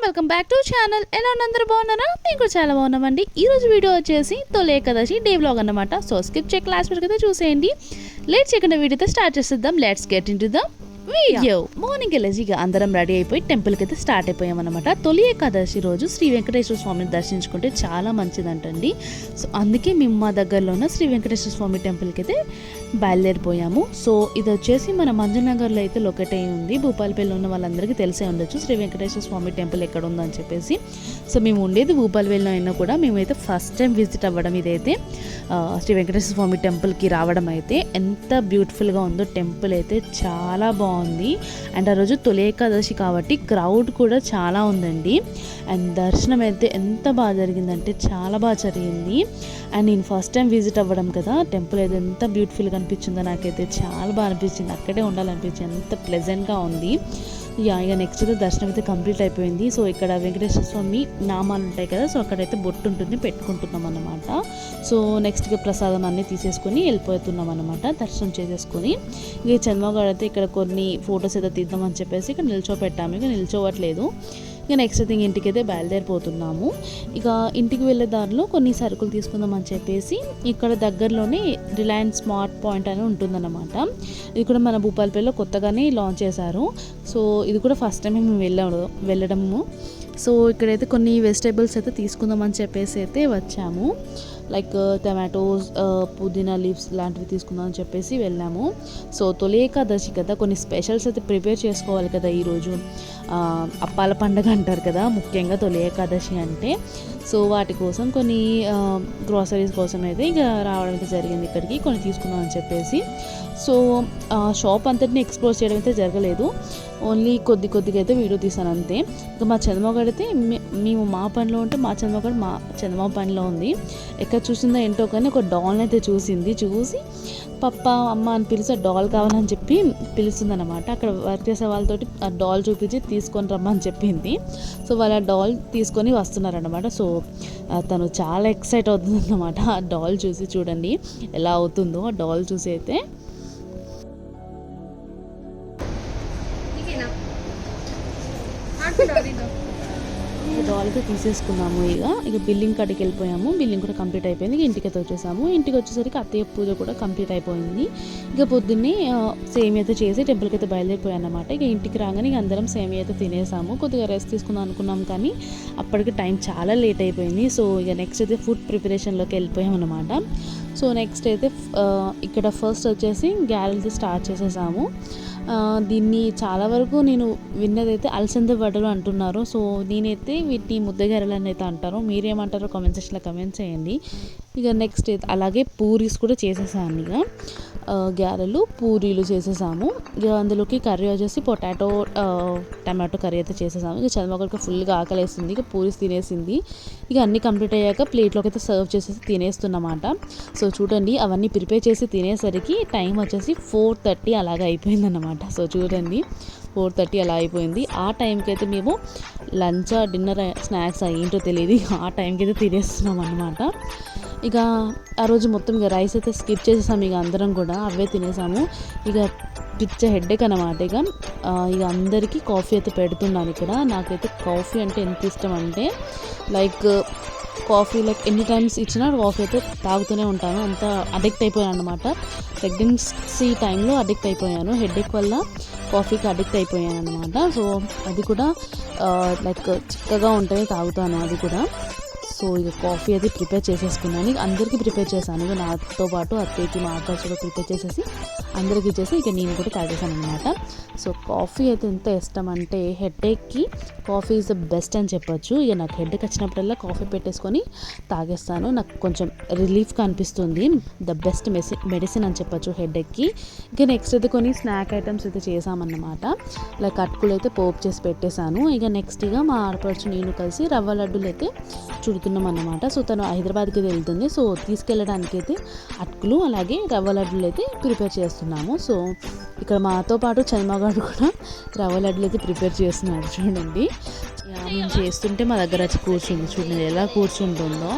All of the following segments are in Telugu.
Welcome back to channel. ఎలా అందరూ బాగున్నారా? మేము కూడా చాలా బాగున్నామండి. ఈరోజు వీడియో వచ్చేసి తొలి ఏకాదశి డే వ్లాగ్ అన్నమాట. సో స్కిప్ చేయక లాస్ట్ వరకు అయితే చూసేయండి. లేట్ చేయకుండా వీడియోతో స్టార్ట్ చేసేద్దాం. Let's get into the video. Morning వెళ్ళేసిగా అందరం రెడీ అయిపోయి టెంపుల్కి అయితే స్టార్ట్ అయిపోయామన్నమాట. తొలి ఏకాదశి రోజు శ్రీ వెంకటేశ్వర స్వామిని దర్శించుకుంటే చాలా మంచిదంటండి. సో అందుకే మేము మా దగ్గరలో ఉన్న శ్రీ వెంకటేశ్వర స్వామి టెంపుల్కి అయితే బయలుదేరిపోయాము. సో ఇది వచ్చేసి మన మంజునగర్లో అయితే లొకేట్ అయి ఉంది. భూపాలపల్లిలో ఉన్న వాళ్ళందరికీ తెలిసే ఉండొచ్చు శ్రీ వెంకటేశ్వర స్వామి టెంపుల్ ఎక్కడ ఉందని చెప్పేసి. సో మేము ఉండేది భూపాలపల్లిలో అయినా కూడా మేమైతే ఫస్ట్ టైం విజిట్ అవ్వడం ఇదైతే శ్రీ వెంకటేశ్వర స్వామి టెంపుల్కి రావడం అయితే ఎంత బ్యూటిఫుల్గా ఉందో. టెంపుల్ అయితే చాలా బాగుంది. అండ్ ఆ రోజు తొలి ఏకాదశి కాబట్టి క్రౌడ్ కూడా చాలా ఉందండి. అండ్ దర్శనం అయితే ఎంత బాగా జరిగిందంటే చాలా బాగా జరిగింది. అండ్ నేను ఫస్ట్ టైం విజిట్ అవ్వడం కదా, టెంపుల్ అయితే ఎంత బ్యూటిఫుల్గా అనిపించిందో నాకైతే చాలా బాగా అనిపించింది. అక్కడే ఉండాలనిపించింది, ఎంత ప్లెజెంట్గా ఉంది. ఇక నెక్స్ట్ అయితే దర్శనం అయితే కంప్లీట్ అయిపోయింది. సో ఇక్కడ వెంకటేశ్వర స్వామి నామాలు ఉంటాయి కదా, సో అక్కడైతే బొట్టు ఉంటుంది, పెట్టుకుంటున్నాం అన్నమాట. సో నెక్స్ట్ ఇక ప్రసాదం అన్నీ తీసేసుకొని వెళ్ళిపోతున్నాం అనమాట, దర్శనం చేసేసుకొని. ఇక చంద్రబాబు అయితే ఇక్కడ కొన్ని ఫొటోస్ అయితే తీద్దామని చెప్పేసి ఇక్కడ నిల్చోపెట్టాము. ఇక నిల్చోవట్లేదు. ఇక నెక్స్ట్ అయితే ఇంటికి అయితే బయలుదేరిపోతున్నాము. ఇక ఇంటికి వెళ్ళే దారిలో కొన్ని సరుకులు తీసుకుందామని చెప్పేసి ఇక్కడ దగ్గరలోనే రిలయన్స్ స్మార్ట్ పాయింట్ అని ఉంటుందన్నమాట. ఇది కూడా మన భూపాలపల్లిలో కొత్తగానే లాంచ్ చేశారు. సో ఇది కూడా ఫస్ట్ టైం మేము వెళ్ళడము. సో ఇక్కడైతే కొన్ని వెజిటేబుల్స్ అయితే తీసుకుందామని చెప్పేసి అయితే వచ్చాము. లైక్ టమాటోస్, పుదీనా లీవ్స్ లాంటివి తీసుకుందాం అని చెప్పేసి వెళ్ళాము. సో తొలి ఏకాదశి కదా, కొన్ని స్పెషల్స్ అయితే ప్రిపేర్ చేసుకోవాలి కదా ఈరోజు. అప్పాల పండుగ అంటారు కదా ముఖ్యంగా తొలి ఏకాదశి అంటే. సో వాటి కోసం కొన్ని గ్రోసరీస్ కోసం అయితే ఇక రావడం అయితే జరిగింది ఇక్కడికి, కొన్ని తీసుకుందాం అని చెప్పేసి. సో షాప్ అంతటిని ఎక్స్ప్లోర్ చేయడం అయితే జరగలేదు, ఓన్లీ కొద్దిగా అయితే వీడియో తీసాను అంతే. ఇంకా మా చంద్రబాబు అయితే మేము మా పనిలో ఉంటే మా చంద్రబాబు పనిలో ఉంది. ఎక్కడ చూసిందో ఏంటో కానీ ఒక డాల్ని అయితే చూసి పప్ప అమ్మ అని పిలిచి డాల్ కావాలని చెప్పి పిలుస్తుంది అనమాట. అక్కడ వర్క్ చేసే వాళ్ళతోటి ఆ డాల్ చూపించి తీసుకొని రమ్మని చెప్పింది. సో వాళ్ళ డాల్ తీసుకొని వస్తున్నారనమాట. సో తను చాలా ఎక్సైట్ అవుతుంది అన్నమాట ఆ డాల్ చూసి. చూడండి ఎలా అవుతుందో ఆ డాల్ చూసి అయితే. డాల్కి తీసేసుకున్నాము. ఇక బిల్లింగ్ కాడికి వెళ్ళిపోయాము. బిల్లింగ్ కూడా కంప్లీట్ అయిపోయింది. ఇంటికి అయితే వచ్చేసాము. ఇంటికి వచ్చేసరికి అత్తయ్య పూజ కూడా కంప్లీట్ అయిపోయింది. ఇక పొద్దున్నే సేమియా అయితే చేసి టెంపుల్కి అయితే బయలుదేరిపోయాను అనమాట. ఇక ఇంటికి రాగానే ఇక అందరం సేమియా అయితే తినేసాము. కొద్దిగా రెస్ట్ తీసుకుందాం అనుకున్నాం కానీ అప్పటికి టైం చాలా లేట్ అయిపోయింది. సో ఇక నెక్స్ట్ అయితే ఫుడ్ ప్రిపరేషన్లోకి వెళ్ళిపోయాం అనమాట. సో నెక్స్ట్ అయితే ఇక్కడ ఫస్ట్ వచ్చేసి గ్యారెల్ది స్టార్ట్ చేసేసాము. దీన్ని చాలా వరకు నేను విన్నదైతే అలసంద వడలు అంటున్నారు. సో నేనైతే వీటిని ముద్దగారెలు అని అయితే అంటారు. మీరేమంటారో కామెంట్ సెక్షన్లో కమెంట్ చేయండి. ఇక నెక్స్ట్ అయితే అలాగే పూరీస్ కూడా చేసేసాను. ఇక గారెలు పూరీలు చేసేసాము. ఇక అందులోకి కర్రీ వచ్చేసి పొటాటో టమాటో కర్రీ అయితే చేసేసాము. ఇక చంద్రబాబుకి ఫుల్గా ఆకలేస్తుంది. ఇక పూరీస్ తినేసింది. ఇక అన్నీ కంప్లీట్ అయ్యాక ప్లేట్లోకి అయితే సర్వ్ చేసేసి తినేస్తున్నమాట. సో చూడండి అవన్నీ ప్రిపేర్ చేసి తినేసరికి టైం వచ్చేసి 4:30 అలాగే అయిపోయిందన్నమాట. సో చూడండి 4:30 అలా అయిపోయింది. ఆ టైంకి అయితే మేము లంచ్ డిన్నర్ స్నాక్స్ ఏంటో తెలియదు, ఆ టైంకి అయితే తినేస్తున్నాం అన్నమాట. ఇక ఆ రోజు మొత్తం ఇక రైస్ అయితే స్కిప్ చేసేసాము. ఇక అందరం కూడా అవే తినేసాము. ఇక పిచ్చ హెడ్ఏక్ అన్నమాట. ఇక అందరికీ కాఫీ అయితే పెడుతున్నాను ఇక్కడ. నాకైతే కాఫీ అంటే ఎంత ఇష్టం అంటే కాఫీ ఎన్ని టైమ్స్ ఇచ్చినా కాఫీ అయితే తాగుతూనే ఉంటాను. అంత అడిక్ట్ అయిపోయాను అనమాట. ప్రెగ్నెన్సీ టైంలో అడిక్ట్ అయిపోయాను, హెడ్ఏక్ వల్ల కాఫీకి అడిక్ట్ అయిపోయాను అనమాట. సో అది కూడా చిక్కగా ఉంటేనే తాగుతాను అది కూడా. సో ఇక కాఫీ అయితే ప్రిపేర్ చేసేసుకున్నాను. ఇక అందరికీ ప్రిపేర్ చేశాను. ఇక నాతో పాటు అత్తయ్యకి మా అక్క కూడా ప్రిపేర్ చేసేసి అందరికీ ఇచ్చేసి ఇక నేను కూడా తాగేసాను అనమాట. సో కాఫీ అయితే ఎంత ఇష్టం అంటే హెడ్ఏక్కి కాఫీ ఈజ్ ద బెస్ట్ అని చెప్పొచ్చు. ఇక నాకు హెడ్ఏక్ వచ్చినప్పుడల్లా కాఫీ పెట్టేసుకొని తాగేస్తాను. నాకు కొంచెం రిలీఫ్గా అనిపిస్తుంది. ద బెస్ట్ మెడిసిన్ అని చెప్పొచ్చు హెడ్ఏక్కి. ఇక నెక్స్ట్ అయితే కొన్ని స్నాక్ ఐటమ్స్ అయితే చేసామన్నమాట. అటుకులు అయితే పోపు చేసి పెట్టేశాను. ఇక నెక్స్ట్ మా ఆడపడుచు నేను కలిసి రవ్వ లడ్డూలు అయితే చుడుతున్నాం అన్నమాట. సో తను హైదరాబాద్కి వెళ్తుంది. సో తీసుకెళ్ళడానికి అయితే అటుకులు అలాగే రవ్వ లడ్డూలు అయితే ప్రిపేర్ చేస్తున్నాము. సో ఇక్కడ మాతో పాటు చంద్రబాబు కూడా రవ్వ లడ్డూలు అయితే ప్రిపేర్ చేస్తున్నాడు. చూడండి మేము చేస్తుంటే మా దగ్గర వచ్చి కూర్చుంది. చూడండి ఎలా కూర్చుంటుందో,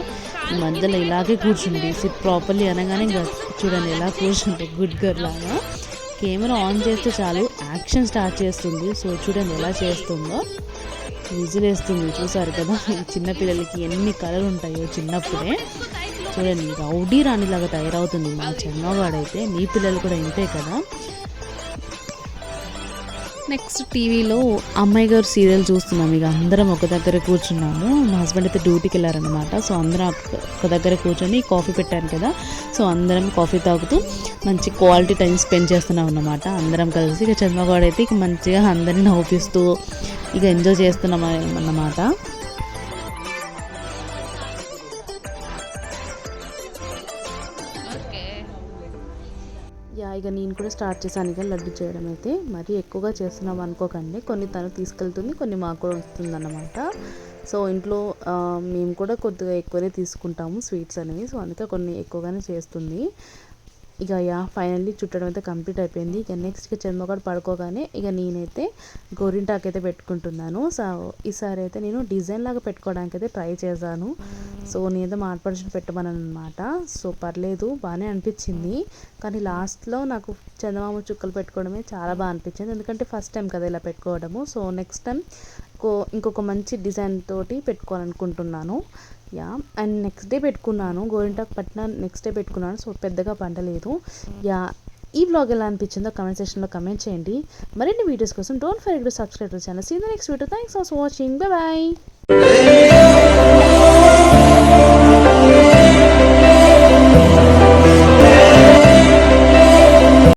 ఈ మధ్యలో ఇలాగే కూర్చుంది. సిట్ ప్రాపర్లీ అనగానే ఇంకా చూడండి ఎలా కూర్చుంటుంది గుడ్ గర్ల్ లాగా. కెమెరా ఆన్ చేస్తే చాలు యాక్షన్ స్టార్ట్ చేస్తుంది. సో చూడండి ఎలా చేస్తుందో. విజిలేస్తుంది చూసారు కదా. ఈ చిన్నపిల్లలకి ఎన్ని కళలు ఉంటాయో చిన్నప్పుడే. చూడండి రౌడీ రాణిలాగా తయారవుతుంది మా చిన్నవాడైతే. మీ పిల్లలు కూడా ఇంతే కదా. నెక్స్ట్ టీవీలో అమ్మాయి గారు సీరియల్ చూస్తున్నాం. ఇక అందరం ఒక దగ్గర కూర్చున్నాము. మా హస్బెండ్ అయితే డ్యూటీకి వెళ్ళారనమాట. సో అందరం ఒక దగ్గర కూర్చొని కాఫీ పెట్టాను కదా, సో అందరం కాఫీ తాగుతూ మంచి క్వాలిటీ టైం స్పెండ్ చేస్తున్నాం అన్నమాట అందరం కలిసి. ఇక చంద్రబాబు అయితే ఇక మంచిగా అందరినీ నవ్విస్తూ ఇక ఎంజాయ్ చేస్తున్నాం అన్నమాట. ఇక నేను కూడా స్టార్ట్ చేశాను ఇక లడ్డు చేయడం అయితే. మరీ ఎక్కువగా చేస్తున్నాం అనుకోకండి, కొన్ని తను తీసుకెళ్తుంది, కొన్ని మాకు కూడా వస్తుంది అన్నమాట. సో ఇంట్లో మేము కూడా కొద్దిగా ఎక్కువనే తీసుకుంటాము స్వీట్స్ అనేవి. సో అందుకే కొన్ని ఎక్కువగానే చేస్తుంది. ఇక ఫైనల్లీ చుట్టడం అయితే కంప్లీట్ అయిపోయింది. ఇక నెక్స్ట్ ఇక చంద్రబాబు పడుకోగానే ఇక నేనైతే గోరింటాకు అయితే పెట్టుకుంటున్నాను. సో ఈసారి అయితే నేను డిజైన్ లాగా పెట్టుకోవడానికి అయితే ట్రై చేశాను. సో నేనైతే మా ఆడపడుచుని పెట్టమన్నాను అనమాట. సో పర్లేదు బాగానే అనిపించింది. కానీ లాస్ట్లో నాకు చందమామ చుక్కలు పెట్టుకోవడమే చాలా బాగా అనిపించింది. ఎందుకంటే ఫస్ట్ టైం కదా ఇలా పెట్టుకోవడము. సో నెక్స్ట్ టైం ఇంకొక మంచి డిజైన్ తోటి పెట్టుకోవాలనుకుంటున్నాను. అండ్ నెక్స్ట్ డే పెట్టుకున్నాను. గోరింటాకు పట్టిన నెక్స్ట్ డే పెట్టుకున్నాను. సో పెద్దగా పండలేదు. ఈ వ్లాగ్ ఎలా అనిపించిందో కమెంట్ సెక్షన్లో కమెంట్ చేయండి. మరిన్ని వీడియోస్ కోసం don't forget to subscribe to channel. See the next video. Thanks for watching. Bye bye.